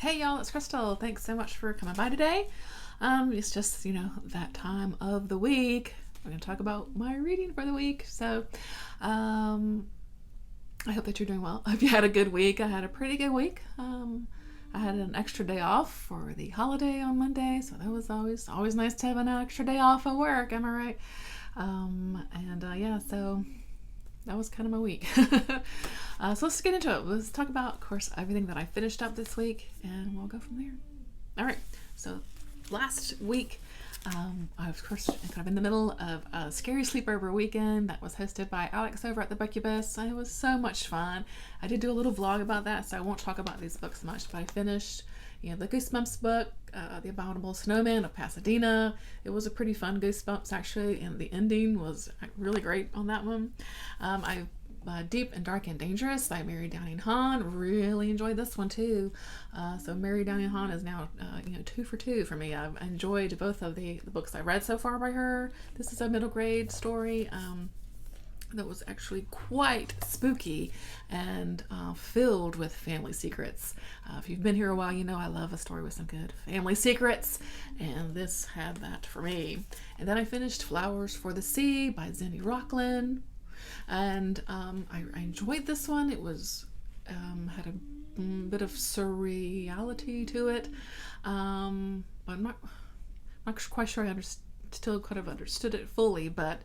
Hey y'all, it's Crystal. Thanks so much for coming by today. It's just, that time of the week. We're going to talk about my reading for the week. So, I hope that you're doing well. I hope you had a good week. I had a pretty good week. I had an extra day off for the holiday on Monday, so that was always nice to have an extra day off of work. Am I right? So that was kind of my week. So let's get into it. Let's talk about, of course, everything that I finished up this week, and we'll go from there. All right. So last week, I was, of course, kind of in the middle of a scary sleepover weekend that was hosted by Alex over at the Buccubus. It was so much fun. I did do a little vlog about that, so I won't talk about these books much, but I finished the Goosebumps book, The Abominable Snowman of Pasadena. It was a pretty fun Goosebumps, actually, and the ending was really great on that one. Deep and Dark and Dangerous by Mary Downing Hahn. Really enjoyed this one too. So Mary Downing Hahn is now 2 for 2 for me. I've enjoyed both of the books I read so far by her. This is a middle grade story that was actually quite spooky and filled with family secrets. If you've been here a while, you know I love a story with some good family secrets, and this had that for me. And then I finished Flowers for the Sea by Zin E, Rocklyn. And I enjoyed this one. It was had a bit of surreality to it. I'm not quite sure I still could have understood it fully, but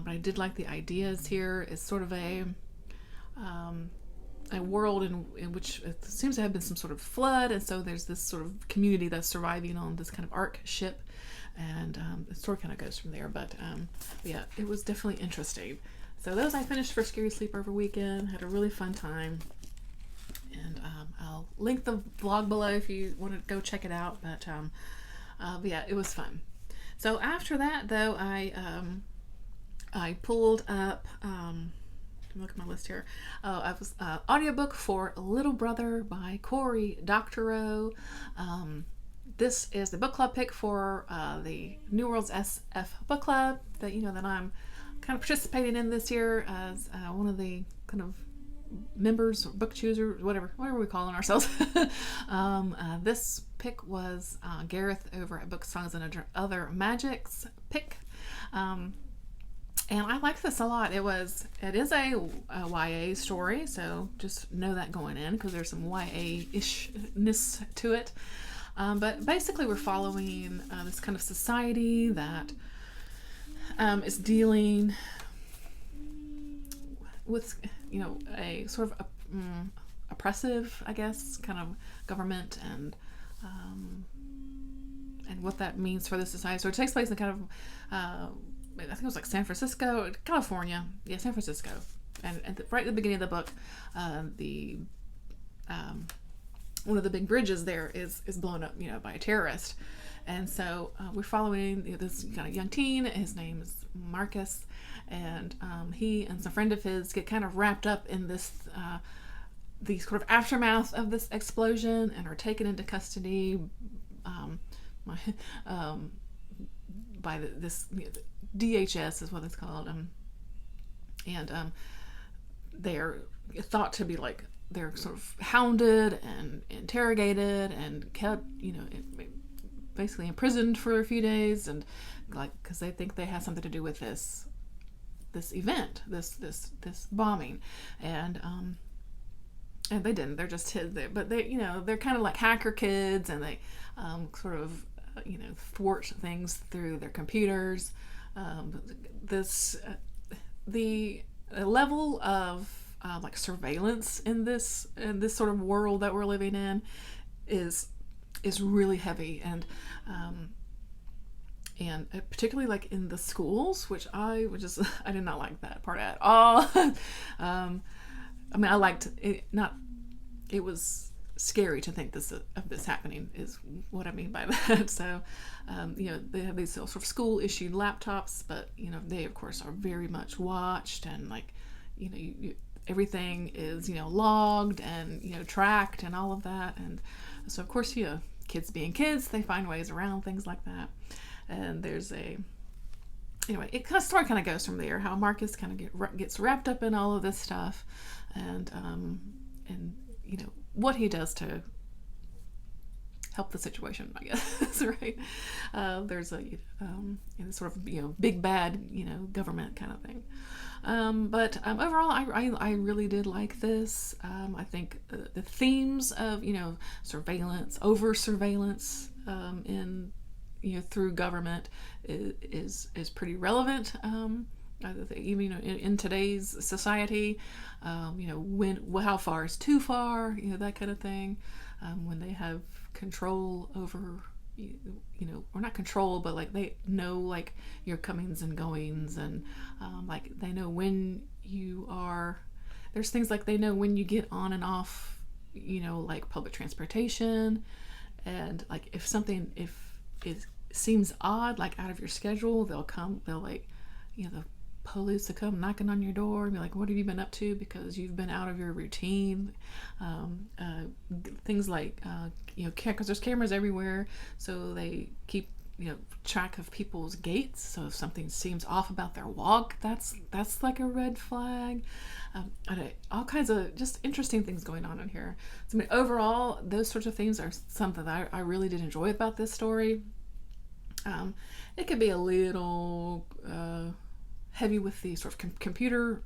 I did like the ideas here. It's sort of a world in which it seems to have been some sort of flood, and so there's this sort of community that's surviving on this kind of ark ship, and the story kind of goes from there. But yeah, it was definitely interesting. So those I finished for Scary Sleepover Weekend. Had a really fun time. And I'll link the vlog below if you want to go check it out. But yeah, it was fun. So after that, though, I pulled up, look at my list here. I was audiobook for Little Brother by Cory, Doctorow. This is the book club pick for the New Worlds SF book club that I'm kind of participating in this year as one of the kind of members or book choosers, whatever we're calling ourselves. This pick was Gareth over at Book Songs and Other Magics pick. And I like this a lot. It is a YA story, so just know that going in, because there's some YA-ishness to it. But basically we're following this kind of society that is dealing with, a sort of oppressive, I guess, kind of government, and what that means for the society. So it takes place in kind of, I think it was like San Francisco, California. Yeah, San Francisco. And right at the beginning of the book, one of the big bridges there is blown up, by a terrorist. And so we're following this kind of young teen. His name is Marcus, and he and some friend of his get kind of wrapped up in this the sort of aftermath of this explosion, and are taken into custody by this DHS is what it's called, and they're thought to be like, they're sort of hounded and interrogated and kept, basically imprisoned for a few days, and because they think they have something to do with this event, this bombing, and they didn't. They're just hid there, but they're kind of like hacker kids, and they sort of thwart things through their computers. The level of like surveillance in this sort of world that we're living in is really heavy, and particularly like in the schools, which I did not like that part at all. I liked it. It was scary to think of this happening, is what I mean by that. So they have these sort of school issued laptops, but they of course are very much watched, and everything is logged and tracked and all of that. And so of course kids being kids, they find ways around things like that. And there's story kind of goes from there, how Marcus kind of gets wrapped up in all of this stuff, and what he does to help the situation, I guess. Right? There's a sort of big bad government kind of thing. But overall, I really did like this. I think the themes of surveillance, over surveillance in through government is pretty relevant. Even in today's society, how far is too far, that kind of thing. When they have control over, or not control, but like they know like your comings and goings, and like they know when you are. There's things like they know when you get on and off, like public transportation, and like if it seems odd, like out of your schedule, they'll like, the police will come knocking on your door and be like, what have you been up to, because you've been out of your routine. Things like because there's cameras everywhere, so they keep track of people's gaits. So if something seems off about their walk, that's like a red flag. All kinds of just interesting things going on in here. So overall, those sorts of things are something that I really did enjoy about this story. It could be a little heavy with the sort of computer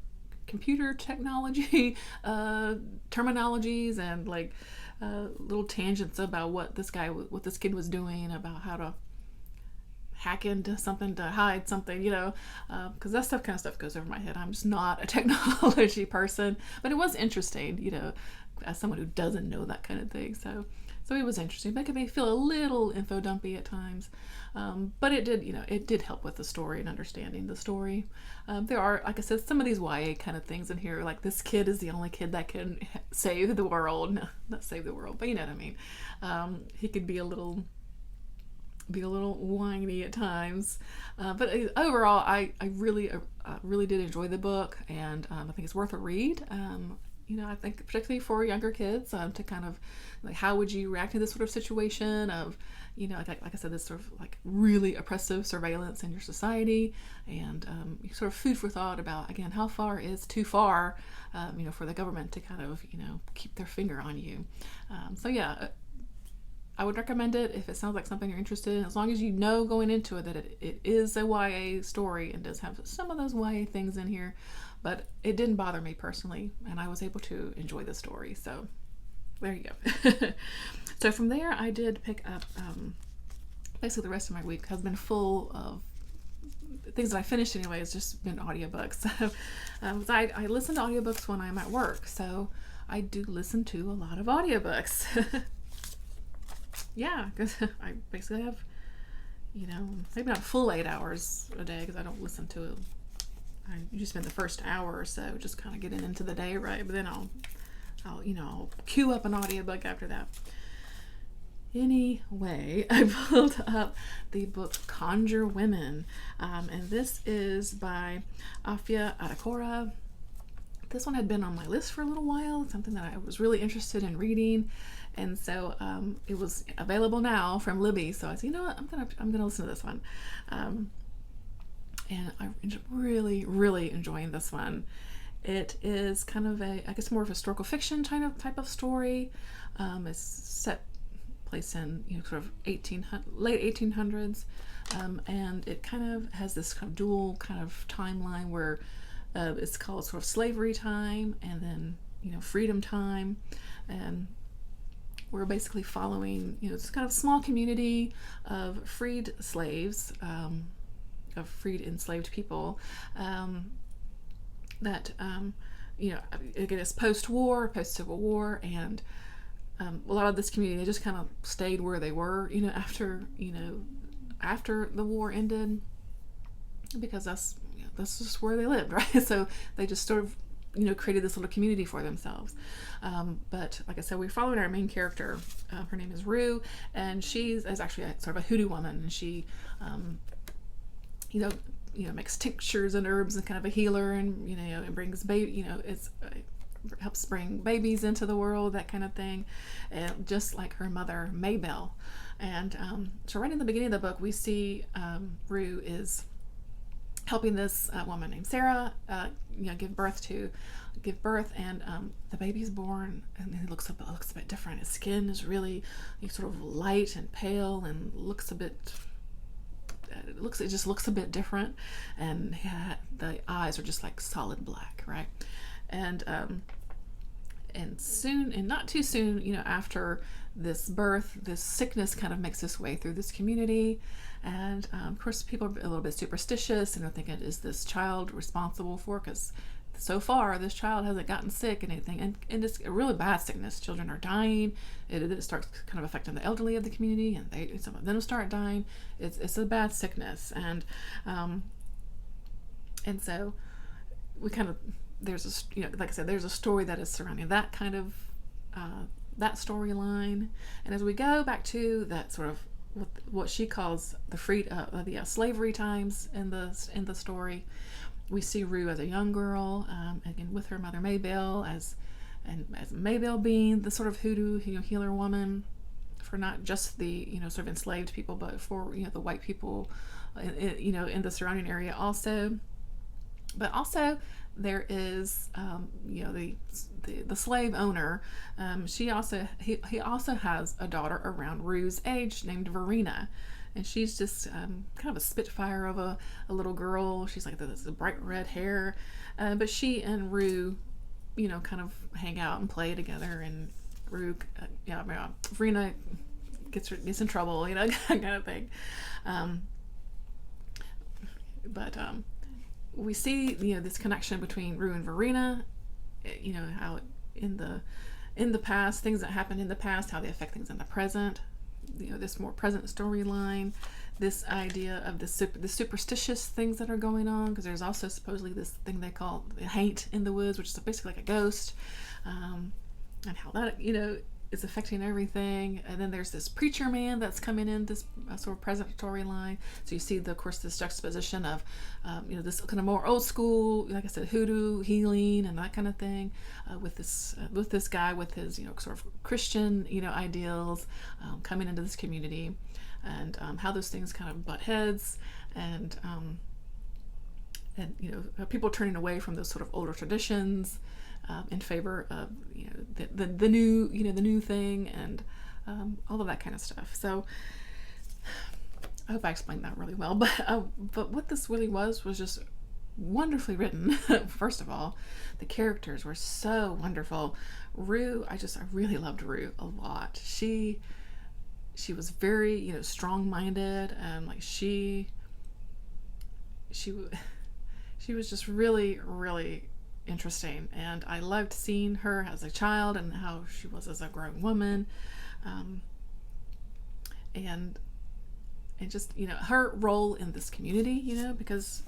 technology terminologies, and like little tangents about what this kid was doing, about how to hack into something to hide something, because that kind of stuff goes over my head. I'm just not a technology person, but it was interesting, as someone who doesn't know that kind of thing. So it was interesting, but it made me feel a little info dumpy at times. But it did help with the story and understanding the story. There are, like I said, some of these YA kind of things in here, like this kid is the only kid that can save the world. No, not save the world, but you know what I mean. He could be a little whiny at times. But overall, I really did enjoy the book, and I think it's worth a read. I think particularly for younger kids, to kind of like, how would you react to this sort of situation of, like I said, this sort of like really oppressive surveillance in your society, and sort of food for thought about, again, how far is too far, for the government to kind of, keep their finger on you. So yeah, I would recommend it if it sounds like something you're interested in, as long as you know going into it that it is a YA story and does have some of those YA things in here. But it didn't bother me personally, and I was able to enjoy the story. So there you go. So from there, I did pick up, basically the rest of my week has been full of things that I finished anyway. It's just been audiobooks. So I listen to audiobooks when I'm at work, so I do listen to a lot of audiobooks. Yeah, because I basically have, maybe not full 8 hours a day, because I don't listen to it. I usually spend the first hour or so just kind of getting into the day, right? But then I'll queue up an audiobook after that. Anyway, I pulled up the book Conjure Women, and this is by Afia, Atakora. This one had been on my list for a little while, something that I was really interested in reading, and so it was available now from Libby. So I said, I'm gonna listen to this one. And I'm really enjoying this one. It is kind of I guess more of a historical fiction type of story. It's set place in sort of late 1800s, and it kind of has this kind of dual kind of timeline where it's called sort of slavery time, and then freedom time, and we're basically following this kind of small community of freed slaves. Of freed enslaved people, that again, it's post-war, post-Civil War, and a lot of this community, they just kind of stayed where they were after the war ended, because that's just where they lived, right? So they just sort of created this little community for themselves. But like I said, we're following our main character. Her name is Rue, and she's actually sort of a hoodoo woman, and she makes tinctures and herbs, and kind of a healer, and it brings helps bring babies into the world, that kind of thing, and just like her mother Maybelle. And so right in the beginning of the book, we see Rue is helping this woman named Sarah give birth to give birth, and the baby's born, and he looks a bit different. His skin is really sort of light and pale, and looks a bit. It just looks a bit different, and the eyes are just like solid black, right? And not too soon, after this birth, this sickness kind of makes its way through this community, and of course people are a little bit superstitious, and they're thinking, is this child responsible for? Because so far this child hasn't gotten sick and anything, and it's a really bad sickness. Children are dying. It starts kind of affecting the elderly of the community, and some of them start dying. It's a bad sickness, and so we kind of, there's like I said, there's a story that is surrounding that kind of that storyline. And as we go back to that sort of what she calls the slavery times in the story, we see Rue as a young girl, again with her mother Maybelle, as Maybelle being the sort of hoodoo healer woman for not just the sort of enslaved people, but for the white people in the surrounding area also. But also there is the slave owner. He also has a daughter around Rue's age named Verena, and she's just kind of a spitfire of a little girl. She's like this bright red hair, but she and Rue kind of hang out and play together, and Verena gets in trouble, that kind of thing. But we see this connection between Rue and Verena, how in the past, things that happened in the past, how they affect things in the present. This more present storyline, this idea of the superstitious things that are going on, because there's also supposedly this thing they call the haint in the woods, which is basically like a ghost, and how that is affecting everything. And then there's this preacher man that's coming in this sort of present storyline. So you see of course this juxtaposition of this kind of more old school, like I said, hoodoo healing and that kind of thing, with this guy with his sort of Christian ideals, coming into this community, and how those things kind of butt heads, and people turning away from those sort of older traditions in favor of the new thing, and all of that kind of stuff. So I hope I explained that really well. But what this really was just wonderfully written. First of all, the characters were so wonderful. Rue, I really loved Rue a lot. She was very strong-minded, and like she was just really, really interesting, and I loved seeing her as a child and how she was as a grown woman, and just her role in this community, because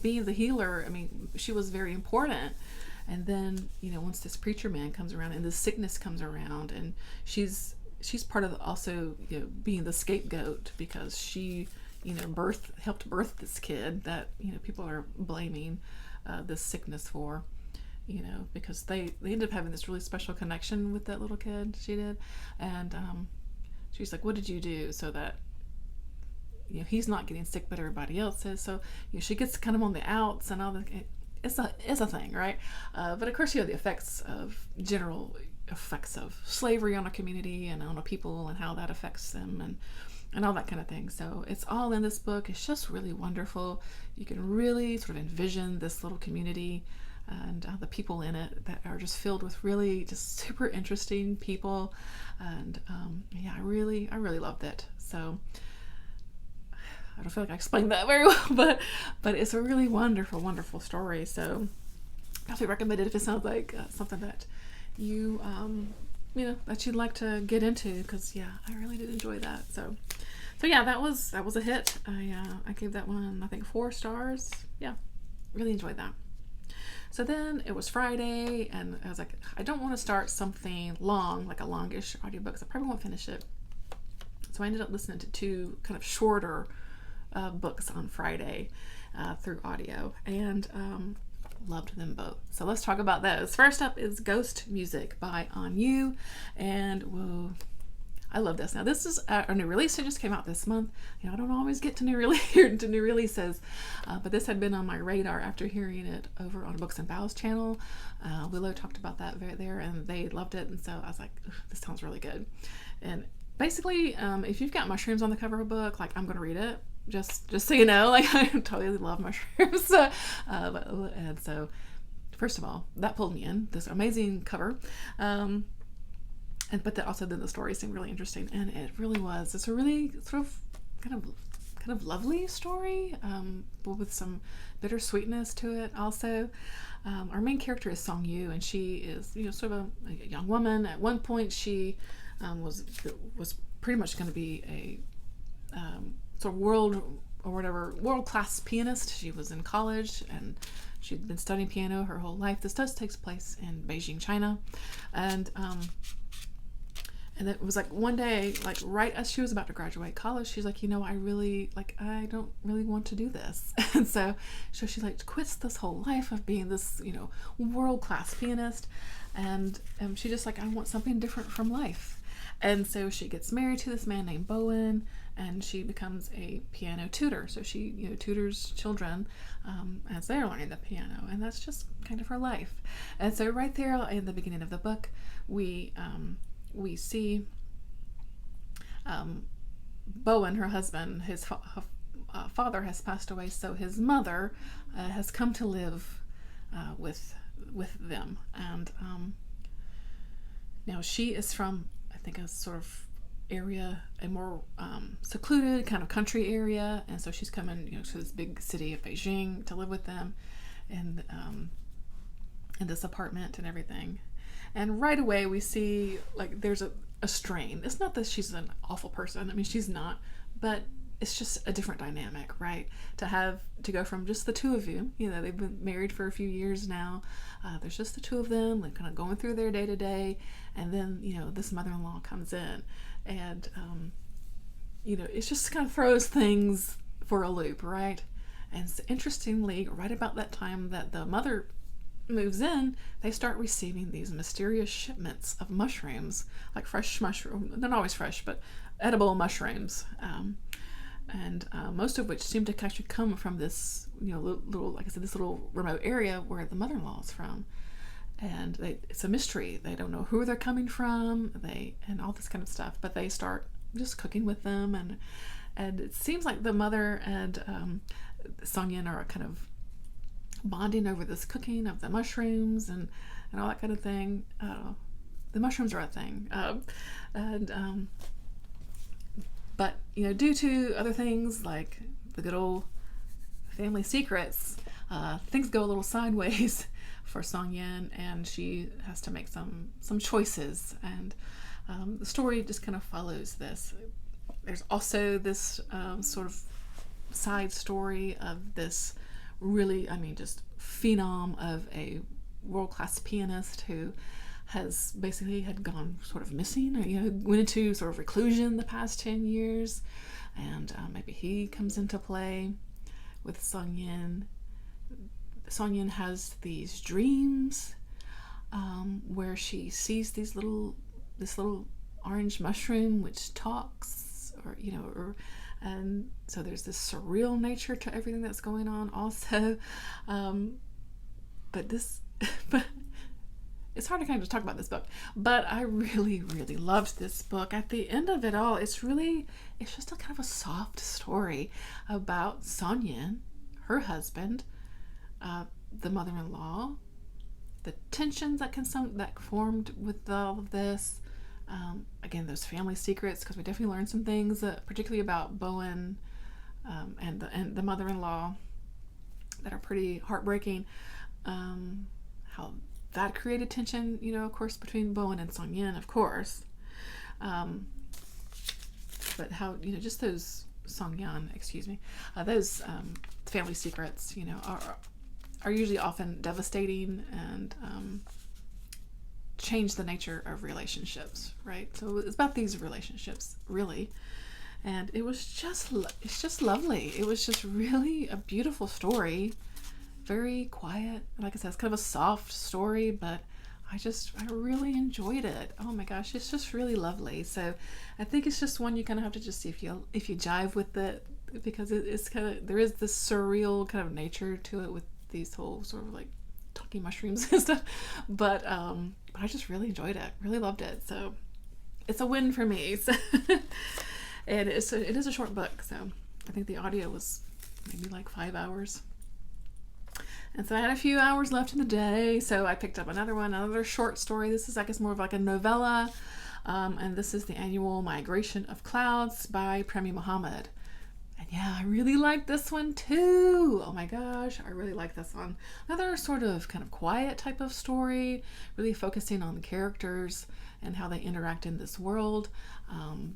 being the healer, she was very important. And then once this preacher man comes around and this sickness comes around, and she's part of also being the scapegoat, because she helped birth this kid that people are blaming this sickness for, because they ended up having this really special connection with that little kid. She did, and she's like, what did you do so that he's not getting sick but everybody else is? So she gets kind of on the outs, and all the it's a thing, right? But of course the general effects of slavery on a community and on a people, and how that affects them, and all that kind of thing. So it's all in this book. It's just really wonderful. You can really sort of envision this little community, and the people in it that are just filled with really just super interesting people. And I really loved it. So I don't feel like I explained that very well, but it's a really wonderful story. So definitely recommend it if it sounds like something that you that you'd like to get into, because I really did enjoy that. So that was a hit. I gave that one, I think, 4 stars. Really enjoyed that. So then it was Friday, and I was like, I don't want to start something long, like a longish audiobook, so I probably won't finish it. So I ended up listening to 2 kind of shorter books on Friday through audio, and loved them both. So let's talk about those. First up is Ghost Music by On You, and I love this. Now this is a new release. It just came out this month. I don't always get to new releases, but this had been on my radar after hearing it over on Books and Bows channel. Willow talked about that there, and they loved it, and so I was like, this sounds really good. And basically, if you've got mushrooms on the cover of a book, like, I'm going to read it. Just so you know, like, I totally love mushrooms. And so, first of all, that pulled me in. This amazing cover. But that also then the story seemed really interesting, and it really was. It's a really sort of kind of lovely story, but with some bittersweetness to it also. Our main character is Song Yu, and she is sort of a young woman. At one point, she was pretty much going to be a sort of world-class pianist. She was in college, and she'd been studying piano her whole life. This takes place in Beijing, China, and it was like one day, like right as she was about to graduate college, she's like, I don't really want to do this. And so she like quits this whole life of being this, world-class pianist. And she just like, I want something different from life. And so she gets married to this man named Bowen, and she becomes a piano tutor. So she, tutors children as they're learning the piano, and that's just kind of her life. And so right there in the beginning of the book, we see Bowen, her husband, his father has passed away, so his mother has come to live with them. And now she is from, I think, a sort of area, a more secluded kind of country area, and so she's coming to this big city of Beijing to live with them in this apartment and everything. And right away we see like there's a strain. It's not that she's an awful person. I mean, she's not, but it's just a different dynamic, right? To go from just the two of you, they've been married for a few years now. There's just the two of them, like kind of going through their day to day, and then this mother-in-law comes in, and it just kind of throws things for a loop, right? And interestingly, right about that time that the mother moves in, they start receiving these mysterious shipments of mushrooms, like fresh mushroom, not always fresh, but edible mushrooms, and most of which seem to actually come from this, little, like I said, this little remote area where the mother-in-law is from. And it's a mystery. They don't know who they're coming from, and all this kind of stuff, but they start just cooking with them, and it seems like the mother and Song Yin are kind of bonding over this cooking of the mushrooms and all that kind of thing. The mushrooms are a thing, but due to other things like the good old family secrets, things go a little sideways for Song Yin, and she has to make some choices, and the story just kind of follows this. There's also this sort of side story of this really, just phenom of a world-class pianist who has basically had gone sort of missing, or went into sort of reclusion the past 10 years, and maybe he comes into play with Song Yin. Song Yin has these dreams where she sees this little orange mushroom which talks, and so there's this surreal nature to everything that's going on also. But it's hard to kind of talk about this book, but I really, really loved this book. At the end of it all, it's just a kind of a soft story about Song Yin, her husband, the mother-in-law, the tensions that formed with all of this. Again, those family secrets, because we definitely learned some things, particularly about Bowen and the mother-in-law, that are pretty heartbreaking. How that created tension, of course, between Bowen and Song Yin, of course. But how, just those those family secrets, are usually often devastating and change the nature of relationships, right? So it's about these relationships, really. And it's just lovely. It was just really a beautiful story. Very quiet. Like I said, it's kind of a soft story, but I really enjoyed it. Oh my gosh, it's just really lovely. So I think it's just one you kind of have to just see if you jive with it, because it's kind of, there is this surreal kind of nature to it with these whole sort of like talking mushrooms and stuff. But I just really enjoyed it, really loved it. So it's a win for me. So and it is a short book, so I think the audio was maybe like 5 hours. And so I had a few hours left in the day, so I picked up another short story. This is, I guess, more of like a novella, and this is The Annual Migration of Clouds by Premee Mohamed. And yeah, I really like this one too. Oh my gosh, I really like this one. Another sort of kind of quiet type of story, really focusing on the characters and how they interact in this world.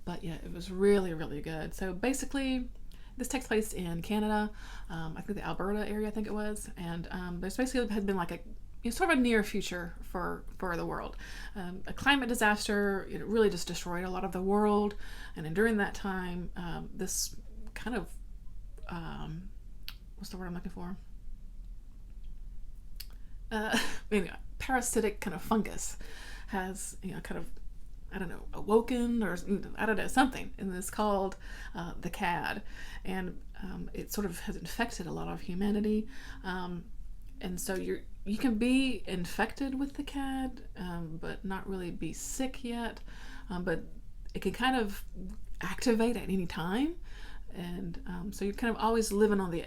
But yeah, it was really, really good. So basically, this takes place in Canada, I think the Alberta area, I think it was, and there's basically has been like a sort of a near future for the world. A climate disaster, it really just destroyed a lot of the world, and then during that time, this kind of, what's the word I'm looking for? Anyway, parasitic kind of fungus has, kind of, I don't know, awoken, or I don't know, something, and it's called the CAD, and it sort of has infected a lot of humanity, and so you can be infected with the CAD, but not really be sick yet, but it can kind of activate at any time, and so you're kind of always living on the,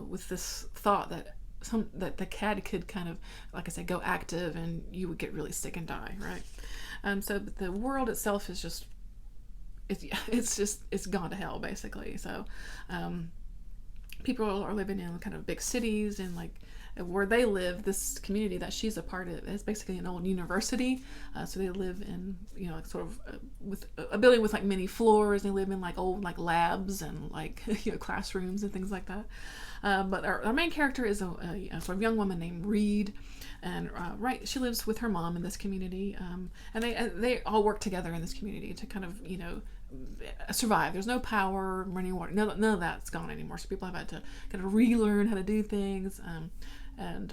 with this thought that that the CAD could kind of, like I said, go active and you would get really sick and die, right? So the world itself is just, it's gone to hell, basically. So people are living in kind of big cities, and like where they live, this community that she's a part of is basically an old university. So they live in, like sort of with a building with like many floors. They live in like old like labs and like classrooms and things like that. But our main character is a sort of young woman named Reed, and she lives with her mom in this community, and they all work together in this community to kind of survive. There's no power, running water, none of that's gone anymore. So people have had to kind of relearn how to do things, and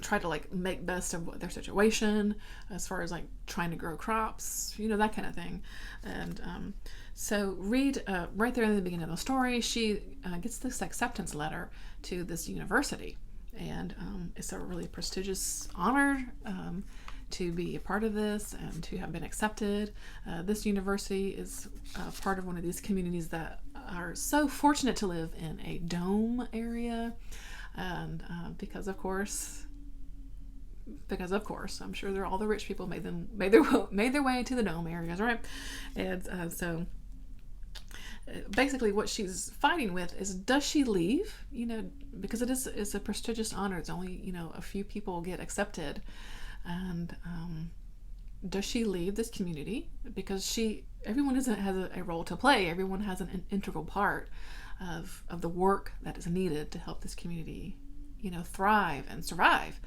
try to like make best of their situation as far as like trying to grow crops, that kind of thing. And so Reed, right there in the beginning of the story, she gets this acceptance letter to this university, and it's a really prestigious honor to be a part of this and to have been accepted. This university is part of one of these communities that are so fortunate to live in a dome area, and because of course, I'm sure all the rich people made their way to the dome areas, right? And so basically what she's fighting with is, does she leave? Because it's a prestigious honor. It's only, a few people get accepted. And does she leave this community? Because everyone has a role to play. Everyone has an integral part of the work that is needed to help this community, thrive and survive.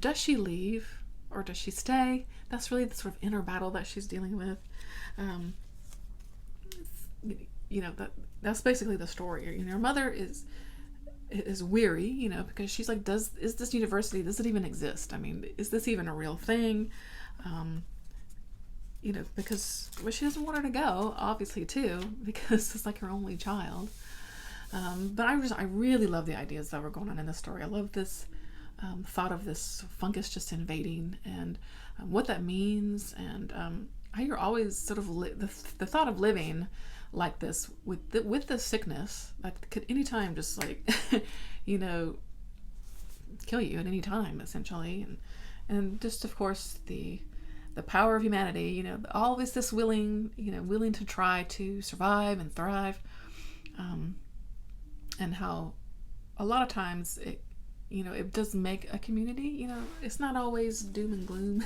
Does she leave or does she stay? That's really the sort of inner battle that she's dealing with. That's basically the story. Her mother is weary, because she's like, is this university, does it even exist? I mean, is this even a real thing? Because she doesn't want her to go, obviously, too, because it's like her only child. But I really love the ideas that were going on in this story. I love this thought of this fungus just invading, and what that means, and how you're always sort of the thought of living like this with the sickness that could anytime just like kill you at any time, essentially, and just of course the power of humanity, always this willing to try to survive and thrive, and how a lot of times it does make a community, it's not always doom and gloom.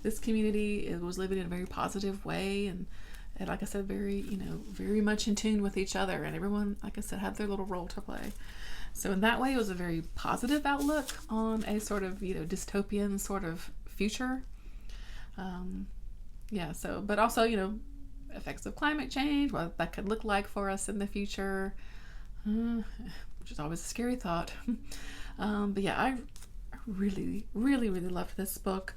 This community was living in a very positive way, and like I said, very much in tune with each other, and everyone, like I said, had their little role to play. So in that way, it was a very positive outlook on a sort of, dystopian sort of future. But also, effects of climate change, what that could look like for us in the future, which is always a scary thought. But yeah, I really, really, really loved this book.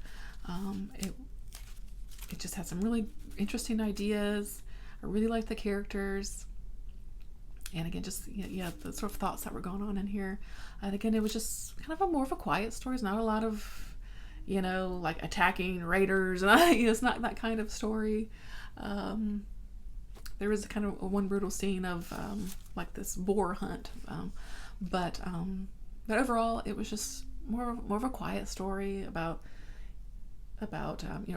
It just had some really interesting ideas. I really liked the characters. And again, just, the sort of thoughts that were going on in here. And again, it was just kind of more of a quiet story. It's not a lot of, like attacking raiders. And it's not that kind of story. There was kind of one brutal scene of like this boar hunt. But overall, it was just more of a quiet story about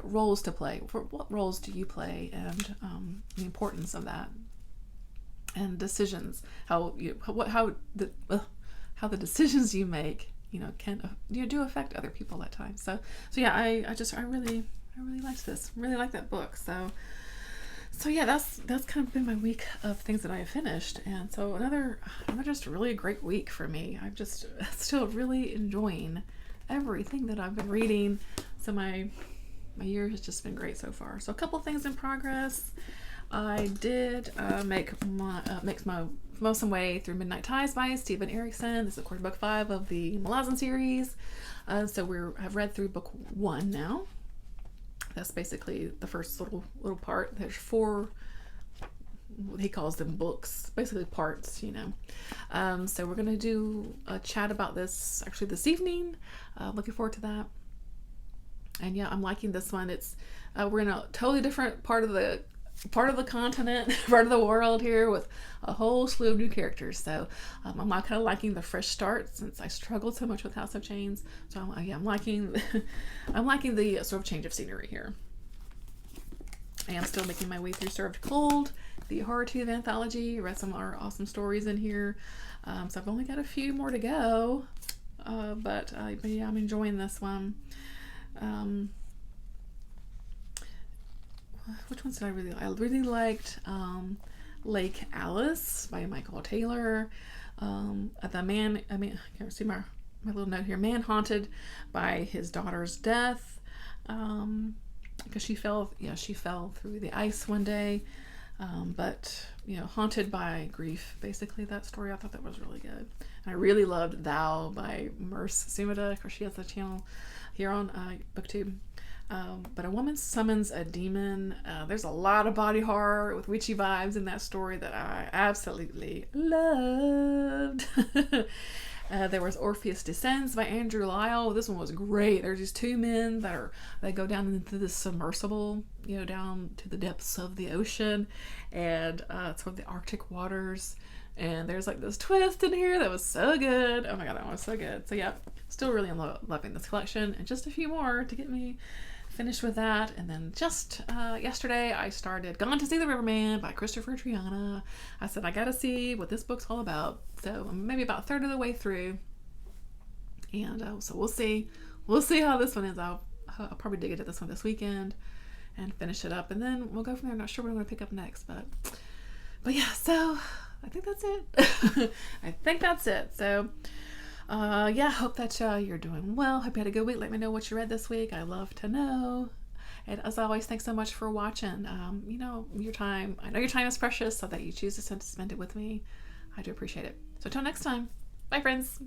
roles to play. What roles do you play, and the importance of that, and decisions. How the decisions you make, can do affect other people at times. So yeah, I really liked this. Really like that book. So yeah, that's kind of been my week of things that I have finished, and so another just really great week for me. I'm just still really enjoying everything that I've been reading. So my year has just been great so far. So a couple things in progress. I did make some way through Midnight Ties by Stephen Erickson. This is of course book 5 of the Malazan series. So I've read through book 1 now. That's basically the first little part. There's 4, he calls them books, basically parts, So we're going to do a chat about this actually this evening. Looking forward to that. And yeah, I'm liking this one. It's we're in a totally different part of the continent, part of the world here, with a whole slew of new characters. So I'm kind of liking the fresh start, since I struggled so much with House of Chains. So I'm liking the sort of change of scenery here. I am still making my way through Served Cold, the Horror Tube anthology. Read some awesome stories in here. So I've only got a few more to go, but yeah, I'm enjoying this one. Which ones did I really like? I really liked Lake Alice by Michael Taylor. The man, I can't see my little note here. Man haunted by his daughter's death, because she fell through the ice one day, but haunted by grief. Basically, that story, I thought that was really good. And I really loved Thou by Merce Sumida. Of course, she has a channel here on BookTube. But a woman summons a demon. There's a lot of body horror with witchy vibes in that story that I absolutely loved. There was Orpheus Descends by Andrew Lyle. This one was great. There's these 2 men that go down into this submersible, down to the depths of the ocean, and it's sort of the Arctic waters. And there's like this twist in here that was so good. Oh my god, that one was so good. So yeah, still really loving this collection, and just a few more to get me finished with that. And then just yesterday I started Gone to See the Riverman by Christopher Triana. I said I gotta see what this book's all about. So I'm maybe about a third of the way through, and so we'll see how this one is. I'll probably dig into this one this weekend and finish it up, and then we'll go from there. I'm not sure what I'm going to pick up next, but yeah, so I think that's it. So yeah, hope that you're doing well. Hope you had a good week. Let me know what you read this week. I love to know. And as always, thanks so much for watching. Your time. I know your time is precious, so that you choose to spend it with me, I do appreciate it. So until next time, bye friends.